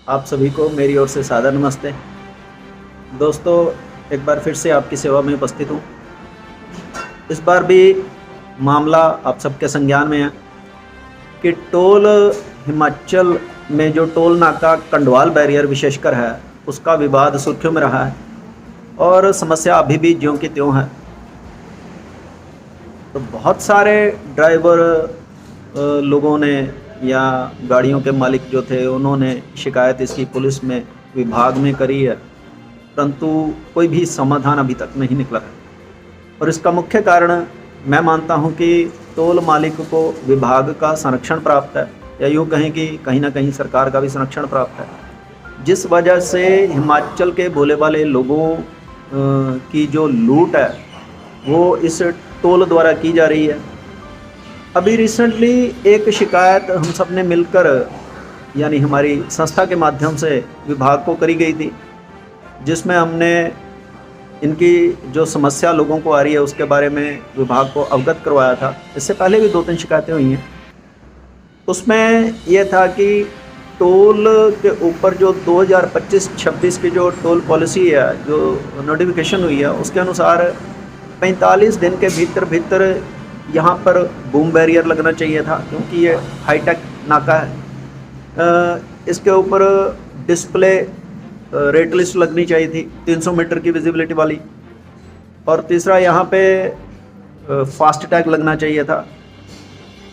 आप सभी को मेरी ओर से सादर नमस्ते। दोस्तों, एक बार फिर से आपकी सेवा में उपस्थित हूँ। इस बार भी मामला आप सबके संज्ञान में है कि टोल हिमाचल में जो टोल नाका कंडवाल बैरियर विशेषकर है, उसका विवाद सुर्खियों में रहा है और समस्या अभी भी ज्यों की त्यों है। तो बहुत सारे ड्राइवर लोगों ने या गाड़ियों के मालिक जो थे, उन्होंने शिकायत इसकी पुलिस में, विभाग में करी है, परंतु कोई भी समाधान अभी तक नहीं निकला है। और इसका मुख्य कारण मैं मानता हूं कि टोल मालिक को विभाग का संरक्षण प्राप्त है, या यूँ कहें कि कहीं ना कहीं सरकार का भी संरक्षण प्राप्त है, जिस वजह से हिमाचल के भोले भाले लोगों की जो लूट है वो इस टोल द्वारा की जा रही है। अभी रिसेंटली एक शिकायत हम सब ने मिलकर, यानी हमारी संस्था के माध्यम से विभाग को करी गई थी, जिसमें हमने इनकी जो समस्या लोगों को आ रही है उसके बारे में विभाग को अवगत करवाया था। इससे पहले भी 2-3 शिकायतें हुई हैं। उसमें यह था कि टोल के ऊपर जो 2025-26 की जो टोल पॉलिसी है, जो नोटिफिकेशन हुई है, उसके अनुसार 45 दिन के भीतर यहाँ पर बूम बैरियर लगना चाहिए था, क्योंकि ये हाईटेक नाका है। इसके ऊपर डिस्प्ले रेट लिस्ट लगनी चाहिए थी 300 मीटर की विजिबिलिटी वाली, और तीसरा यहाँ पे फास्ट टैग लगना चाहिए था।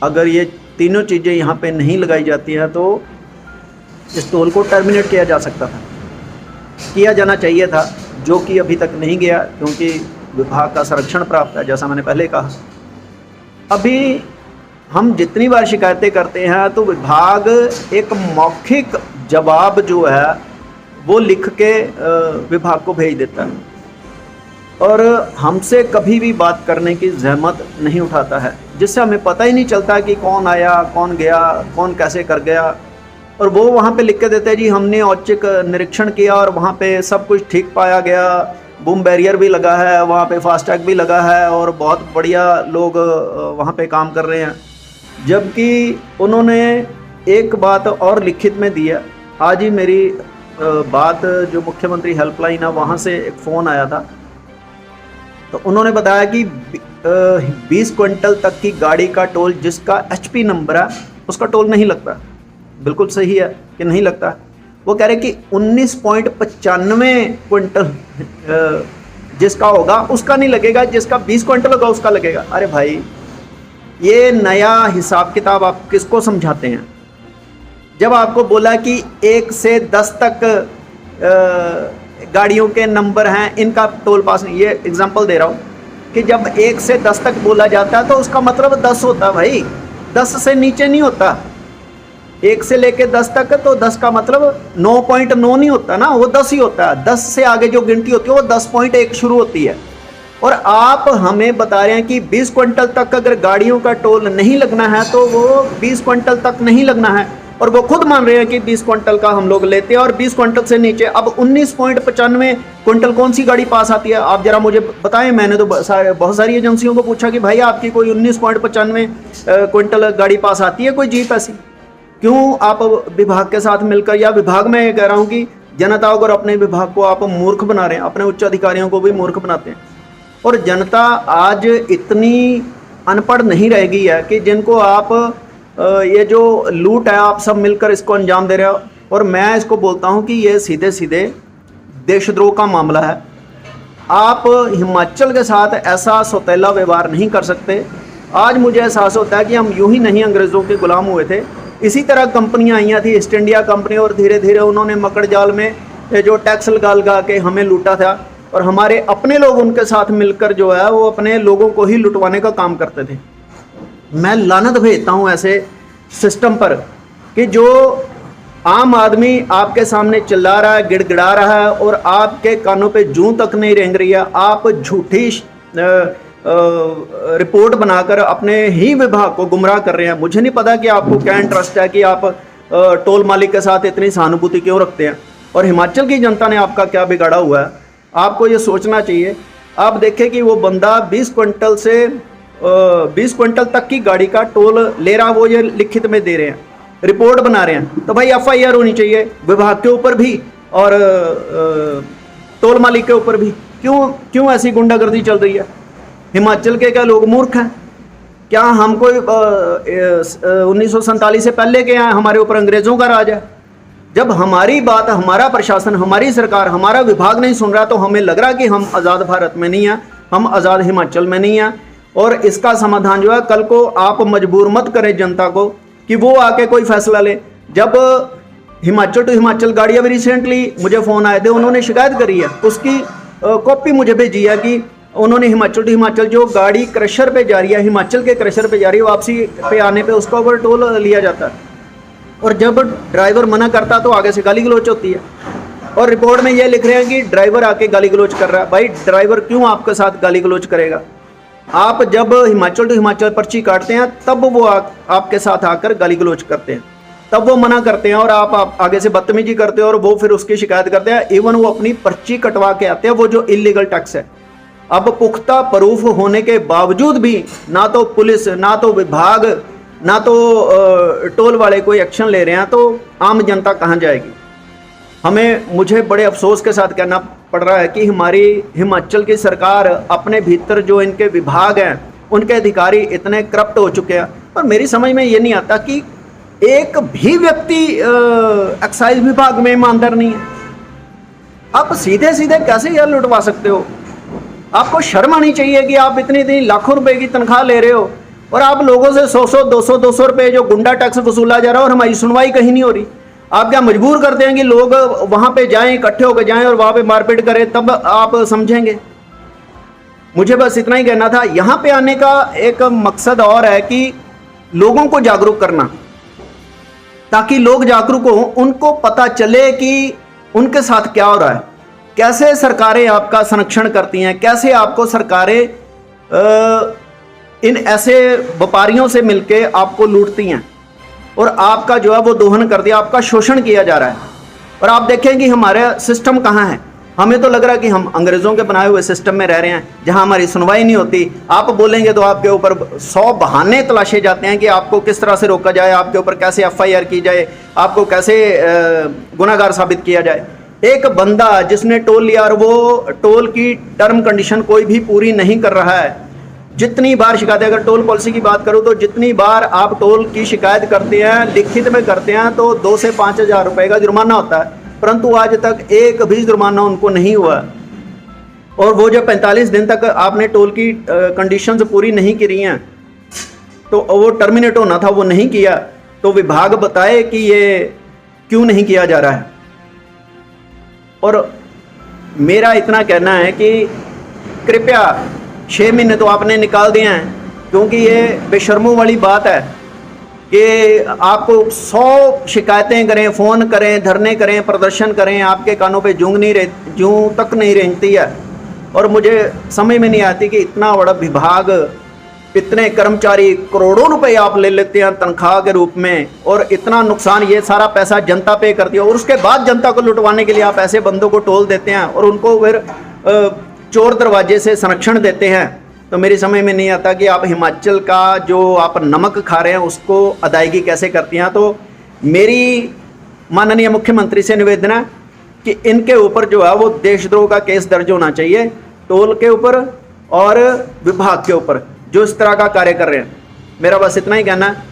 अगर ये तीनों चीज़ें यहाँ पे नहीं लगाई जाती हैं तो इस टोल को टर्मिनेट किया जा सकता था, किया जाना चाहिए था, जो कि अभी तक नहीं गया, क्योंकि विभाग का संरक्षण प्राप्त है, जैसा मैंने पहले कहा। अभी हम जितनी बार शिकायतें करते हैं तो विभाग एक मौखिक जवाब जो है वो लिख के विभाग को भेज देता है, और हमसे कभी भी बात करने की जहमत नहीं उठाता है, जिससे हमें पता ही नहीं चलता कि कौन आया, कौन गया, कौन कैसे कर गया। और वो वहाँ पे लिख के देते हैं, जी हमने औचक निरीक्षण किया और वहाँ पे सब कुछ ठीक पाया गया, बूम बैरियर भी लगा है, वहाँ पे फास्टैग भी लगा है और बहुत बढ़िया लोग वहाँ पे काम कर रहे हैं। जबकि उन्होंने एक बात और लिखित में दी है। आज ही मेरी बात जो मुख्यमंत्री हेल्पलाइन है वहाँ से एक फ़ोन आया था, तो उन्होंने बताया कि 20 क्विंटल तक की गाड़ी का टोल जिसका HP नंबर है उसका टोल नहीं लगता। बिल्कुल सही है कि नहीं लगता। वो कह रहे कि 19.95 क्विंटल जिसका होगा उसका नहीं लगेगा, जिसका 20 क्विंटल होगा उसका लगेगा। अरे भाई, ये नया हिसाब किताब आप किसको समझाते हैं? जब आपको बोला कि 1 से 10 तक गाड़ियों के नंबर हैं, इनका टोल पास नहीं, ये एग्जांपल दे रहा हूँ कि जब 1 से 10 तक बोला जाता है तो उसका मतलब 10 होता है भाई, 10 से नीचे नहीं होता। 1 से लेके 10 तक तो 10 का मतलब 9.9 नहीं होता ना, वो 10 ही होता है। 10 से आगे जो गिनती होती है वो 10.1 शुरू होती है। और आप हमें बता रहे हैं कि 20 क्विंटल तक अगर गाड़ियों का टोल नहीं लगना है तो वो 20 क्विंटल तक नहीं लगना है, और वो खुद मान रहे हैं कि 20 क्विंटल का हम लोग लेते हैं, और 20 क्विंटल से नीचे अब 19.95 क्विंटल कौन सी गाड़ी पास आती है? आप जरा मुझे बताएं। मैंने तो बहुत सारी एजेंसियों को पूछा कि भाई आपकी कोई 19.95 क्विंटल गाड़ी पास आती है, कोई जीप ऐसी? क्यों आप विभाग के साथ मिलकर, या विभाग में कह रहा हूँ कि जनता अगर अपने विभाग को आप मूर्ख बना रहे हैं, अपने उच्च अधिकारियों को भी मूर्ख बनाते हैं। और जनता आज इतनी अनपढ़ नहीं रह गई है कि जिनको आप ये जो लूट है आप सब मिलकर इसको अंजाम दे रहे हो। और मैं इसको बोलता हूँ कि ये सीधे सीधे देशद्रोह का मामला है। आप हिमाचल के साथ ऐसा सौतेला व्यवहार नहीं कर सकते। आज मुझे एहसास होता है कि हम यूं ही नहीं अंग्रेज़ों के गुलाम हुए थे। इसी तरह कंपनियां आई थी, ईस्ट इंडिया कंपनी, और धीरे धीरे उन्होंने मकड़ जाल में जो टैक्स लगा के हमें लूटा था, और हमारे अपने लोग उनके साथ मिलकर जो है वो अपने लोगों को ही लुटवाने का काम करते थे। मैं लानत भेजता हूं ऐसे सिस्टम पर कि जो आम आदमी आपके सामने चिल्ला रहा है, गिड़गिड़ा रहा है, और आपके कानों पे जूं तक नहीं रेंग रही है। आप झूठी रिपोर्ट बनाकर अपने ही विभाग को गुमराह कर रहे हैं। मुझे नहीं पता कि आपको क्या इंटरेस्ट है, कि आप टोल मालिक के साथ इतनी सहानुभूति क्यों रखते हैं, और हिमाचल की जनता ने आपका क्या बिगाड़ा हुआ है। आपको ये सोचना चाहिए। आप देखें कि वो बंदा 20 क्विंटल से 20 क्विंटल तक की गाड़ी का टोल ले रहा, वो ये लिखित में दे रहे हैं। रिपोर्ट बना रहे हैं, तो भाई FIR होनी चाहिए विभाग के ऊपर भी और टोल मालिक के ऊपर भी। क्यों ऐसी गुंडागर्दी चल रही है? हिमाचल के क्या लोग मूर्ख हैं? क्या हम कोई 1947 से पहले के हैं? हमारे ऊपर अंग्रेजों का राज है? जब हमारी बात, हमारा प्रशासन, हमारी सरकार, हमारा विभाग नहीं सुन रहा, तो हमें लग रहा कि हम आज़ाद भारत में नहीं हैं, हम आज़ाद हिमाचल में नहीं हैं। और इसका समाधान जो है, कल को आप मजबूर मत करें जनता को कि वो आके कोई फैसला ले। जब हिमाचल टू हिमाचल गाड़ी, अभी रिसेंटली मुझे फ़ोन आए थे, उन्होंने शिकायत करी है, उसकी कॉपी मुझे भेजी है कि उन्होंने हिमाचल टू हिमाचल जो गाड़ी क्रशर पे जा रही है, हिमाचल के क्रशर पे जा रही है, वापसी पे आने पे उसका ऊपर टोल लिया जाता है। और जब ड्राइवर मना करता तो आगे से गाली गलौच होती है। और रिपोर्ट में ये लिख रहे हैं कि ड्राइवर आके गाली गलौच कर रहा है। भाई ड्राइवर क्यों आपके साथ गाली गलौच करेगा? आप जब हिमाचल टू हिमाचल पर्ची काटते हैं तब वो आपके साथ आकर गाली गलौच करते हैं, तब वो मना करते हैं और आप आगे से बदतमीजी करते हो और वो फिर उसकी शिकायत करते हैं। इवन वो अपनी पर्ची कटवा के आते हैं, वो जो इलीगल टैक्स है। अब पुख्ता प्रूफ होने के बावजूद भी ना तो पुलिस, ना तो विभाग, ना तो टोल वाले कोई एक्शन ले रहे हैं, तो आम जनता कहाँ जाएगी? मुझे बड़े अफसोस के साथ कहना पड़ रहा है कि हमारी हिमाचल की सरकार अपने भीतर जो इनके विभाग हैं, उनके अधिकारी इतने करप्ट हो चुके हैं। और मेरी समझ में ये नहीं आता कि एक भी व्यक्ति एक्साइज विभाग में ईमानदार नहीं है। आप सीधे सीधे कैसे यार लुटवा सकते हो? आपको शर्म आनी चाहिए कि आप इतनी लाखों रुपए की तनख्वाह ले रहे हो और आप लोगों से 100-200 रुपए जो गुंडा टैक्स वसूला जा रहा है और हमारी सुनवाई कहीं नहीं हो रही। आप क्या मजबूर करते हैं कि लोग वहां पे जाएं, इकट्ठे होकर जाएं और वहां पे मारपीट करें, तब आप समझेंगे? मुझे बस इतना ही कहना था। यहां पे आने का एक मकसद और है कि लोगों को जागरूक करना, ताकि लोग जागरूक हों, उनको पता चले कि उनके साथ क्या हो रहा है, कैसे सरकारें आपका संरक्षण करती हैं, कैसे आपको सरकारें इन ऐसे व्यापारियों से मिलके आपको लूटती हैं और आपका जो है वो दोहन कर दिया, आपका शोषण किया जा रहा है। और आप देखें कि हमारा सिस्टम कहाँ है। हमें तो लग रहा है कि हम अंग्रेज़ों के बनाए हुए सिस्टम में रह रहे हैं, जहां हमारी सुनवाई नहीं होती। आप बोलेंगे तो आपके ऊपर 100 बहाने तलाशे जाते हैं कि आपको किस तरह से रोका जाए, आपके ऊपर कैसे FIR की जाए, आपको कैसे गुनाहगार साबित किया जाए। एक बंदा जिसने टोल लिया और वो टोल की टर्म कंडीशन कोई भी पूरी नहीं कर रहा है, जितनी बार शिकायतें, अगर टोल पॉलिसी की बात करूं तो जितनी बार आप टोल की शिकायत करते हैं, लिखित में करते हैं, तो 2 से 5 हज़ार रुपये का जुर्माना होता है, परंतु आज तक एक भी जुर्माना उनको नहीं हुआ। और वो जब 45 दिन तक आपने टोल की कंडीशंस पूरी नहीं करी हैं, तो वो टर्मिनेट होना था, वो नहीं किया, तो विभाग बताए कि ये क्यों नहीं किया जा रहा है। और मेरा इतना कहना है कि कृपया 6 महीने तो आपने निकाल दिए हैं, क्योंकि ये बेशर्मों वाली बात है कि आपको 100 शिकायतें करें, फ़ोन करें, धरने करें, प्रदर्शन करें, आपके कानों पे जूं तक नहीं रेंगती है। और मुझे समझ में नहीं आती कि इतना बड़ा विभाग, इतने कर्मचारी, करोड़ों रुपए आप ले लेते हैं तनख्वाह के रूप में, और इतना नुकसान, ये सारा पैसा जनता पे करती है, और उसके बाद जनता को लुटवाने के लिए आप ऐसे बंदों को टोल देते हैं और उनको फिर चोर दरवाजे से संरक्षण देते हैं। तो मेरी समझ में नहीं आता कि आप हिमाचल का जो आप नमक खा रहे हैं उसको अदायगी कैसे करती हैं। तो मेरी माननीय मुख्यमंत्री से निवेदन है कि इनके ऊपर जो है वो देशद्रोह का केस दर्ज होना चाहिए, टोल के ऊपर और विभाग के ऊपर जो इस तरह का कार्य कर रहे हैं। मेरा बस इतना ही कहना है।